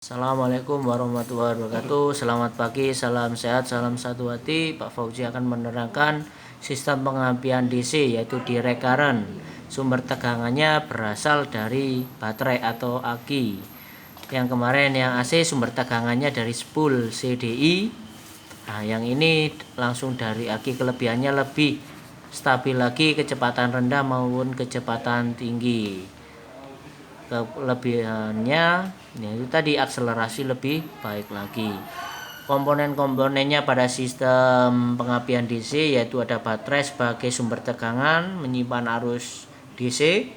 Assalamualaikum warahmatullahi wabarakatuh. Selamat pagi, salam sehat, salam satu hati. Pak Fauzi akan menerangkan sistem pengampian DC, yaitu direct current. Sumber tegangannya berasal dari baterai atau aki. Yang kemarin yang AC sumber tegangannya dari spool CDI. Nah, yang ini langsung dari aki. Kelebihannya lebih stabil lagi, kecepatan rendah maupun kecepatan tinggi. Kelebihannya yaitu tadi akselerasi lebih baik lagi. Komponen-komponennya pada sistem pengapian DC yaitu ada baterai sebagai sumber tegangan menyimpan arus DC.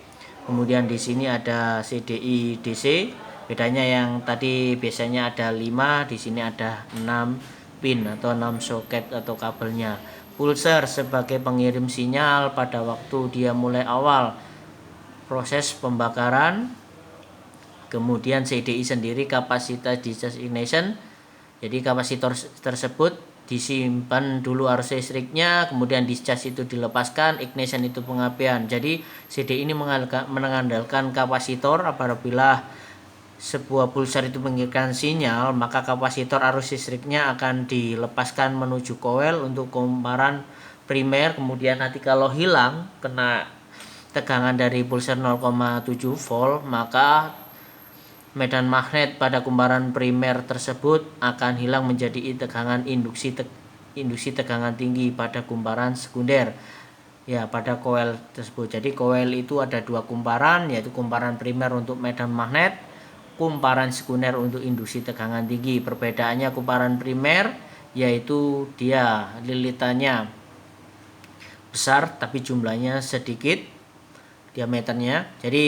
Kemudian di sini ada CDI DC. Bedanya yang tadi biasanya ada 5, di sini ada 6 pin atau 6 soket atau kabelnya. Pulser sebagai pengirim sinyal pada waktu dia mulai awal proses pembakaran. Kemudian CDI sendiri kapasitas discharge ignition. Jadi kapasitor tersebut disimpan dulu arus listriknya, kemudian discharge itu dilepaskan, ignition itu pengapian. Jadi CDI ini mengandalkan kapasitor. Apabila sebuah pulsar itu mengirimkan sinyal, maka kapasitor arus listriknya akan dilepaskan menuju coil untuk kumparan primer. Kemudian nanti kalau hilang kena tegangan dari pulsar 0,7 volt, maka medan magnet pada kumparan primer tersebut akan hilang menjadi tegangan induksi tegangan tinggi pada kumparan sekunder, ya, pada coil tersebut. Jadi coil itu ada dua kumparan, yaitu kumparan primer untuk medan magnet, kumparan sekunder untuk induksi tegangan tinggi. Perbedaannya kumparan primer yaitu dia lilitannya besar tapi jumlahnya sedikit diameternya. Jadi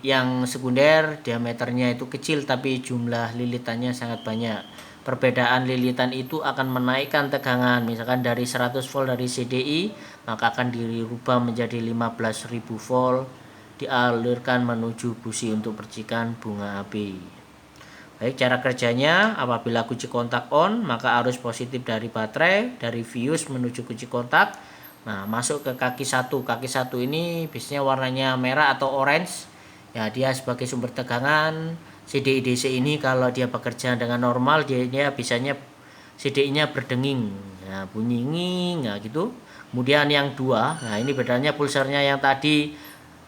yang sekunder diameternya itu kecil tapi jumlah lilitannya sangat banyak. Perbedaan lilitan itu akan menaikkan tegangan. Misalkan dari 100 volt dari CDI, maka akan dirubah menjadi 15.000 volt, dialirkan menuju busi untuk percikan bunga api. Baik, cara kerjanya, apabila kunci kontak on, maka arus positif dari baterai dari fuse menuju kunci kontak. Nah, masuk ke kaki satu. Kaki satu ini biasanya warnanya merah atau orange. Ya, dia sebagai sumber tegangan. CDI DC ini kalau dia bekerja dengan normal, dia biasanya CDI-nya berdenging. Nah, bunyi nging, nah gitu. Kemudian yang dua, nah ini bedanya pulsarnya yang tadi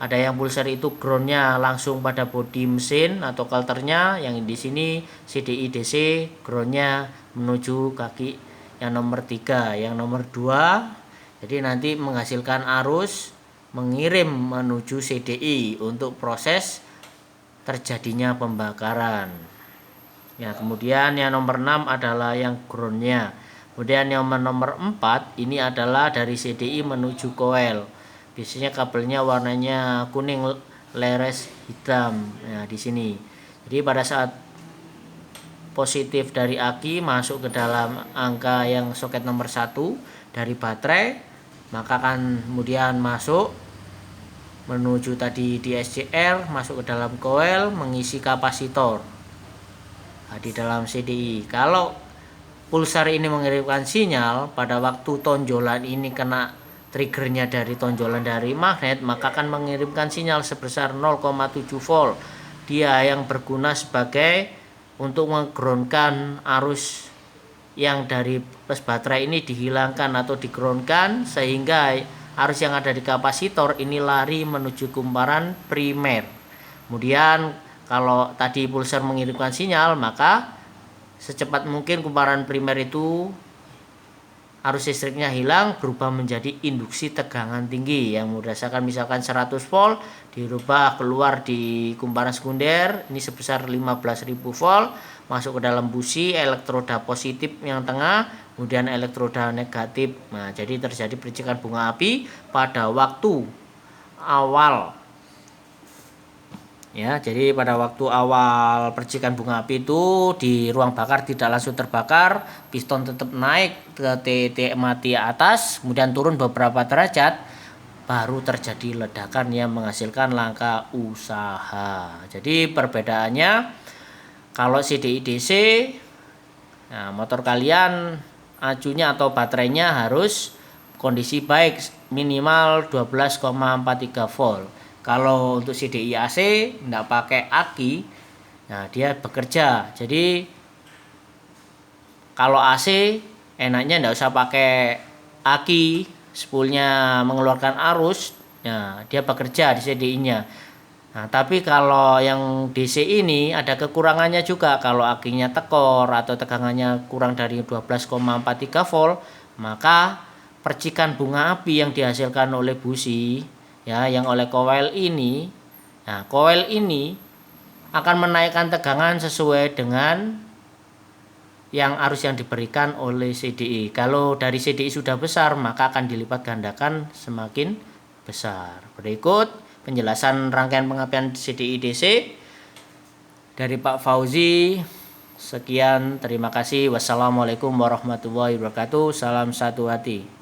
ada yang pulsar itu groundnya langsung pada bodi mesin atau kalternya. Yang di sini CDI DC groundnya menuju kaki yang nomor 3. Yang nomor 2, jadi nanti menghasilkan arus mengirim menuju CDI untuk proses terjadinya pembakaran. Ya, kemudian yang nomor 6 adalah yang groundnya. Kemudian yang nomor 4 ini adalah dari CDI menuju coil. Biasanya kabelnya warnanya kuning leres hitam. Nah, di sini. Jadi pada saat positif dari aki masuk ke dalam angka yang soket nomor 1 dari baterai, maka akan kemudian masuk menuju tadi di SCR, masuk ke dalam coil, mengisi kapasitor. Nah, di dalam CDI. Kalau pulsar ini mengirimkan sinyal, pada waktu tonjolan ini kena triggernya dari tonjolan dari magnet, maka akan mengirimkan sinyal sebesar 0,7 volt. Dia yang berguna sebagai untuk menggroundkan arus yang dari plus baterai ini dihilangkan atau digroundkan, sehingga arus yang ada di kapasitor ini lari menuju kumparan primer. Kemudian kalau tadi pulsar mengirimkan sinyal, maka secepat mungkin kumparan primer itu arus listriknya hilang, berubah menjadi induksi tegangan tinggi yang berdasarkan misalkan 100 volt dirubah keluar di kumparan sekunder ini sebesar 15.000 volt, masuk ke dalam busi elektroda positif yang tengah, kemudian elektroda negatif. Nah, jadi terjadi percikan bunga api pada waktu awal. Ya, jadi pada waktu awal percikan bunga api itu di ruang bakar tidak langsung terbakar, piston tetap naik ke titik mati atas, kemudian turun beberapa derajat, baru terjadi ledakan yang menghasilkan langkah usaha. Jadi perbedaannya, kalau CDI DC, nah, motor kalian acunya atau baterainya harus kondisi baik, minimal 12,43 volt. Kalau untuk CDI AC tidak pakai aki, Nah, dia bekerja. Jadi kalau AC enaknya nggak usah pakai aki, spoolnya mengeluarkan arus. Nah, dia bekerja di CDI-nya. Nah, tapi kalau yang DC ini ada kekurangannya juga. Kalau akinya tekor atau tegangannya kurang dari 12,43 volt, maka percikan bunga api yang dihasilkan oleh busi, ya, yang oleh coil ini, nah, coil ini akan menaikkan tegangan sesuai dengan yang arus yang diberikan oleh CDI. Kalau dari CDI sudah besar, maka akan dilipat gandakan semakin besar. Berikut penjelasan rangkaian pengapian CDI DC dari Pak Fauzi. Sekian, terima kasih. Wassalamualaikum warahmatullahi wabarakatuh. Salam satu hati.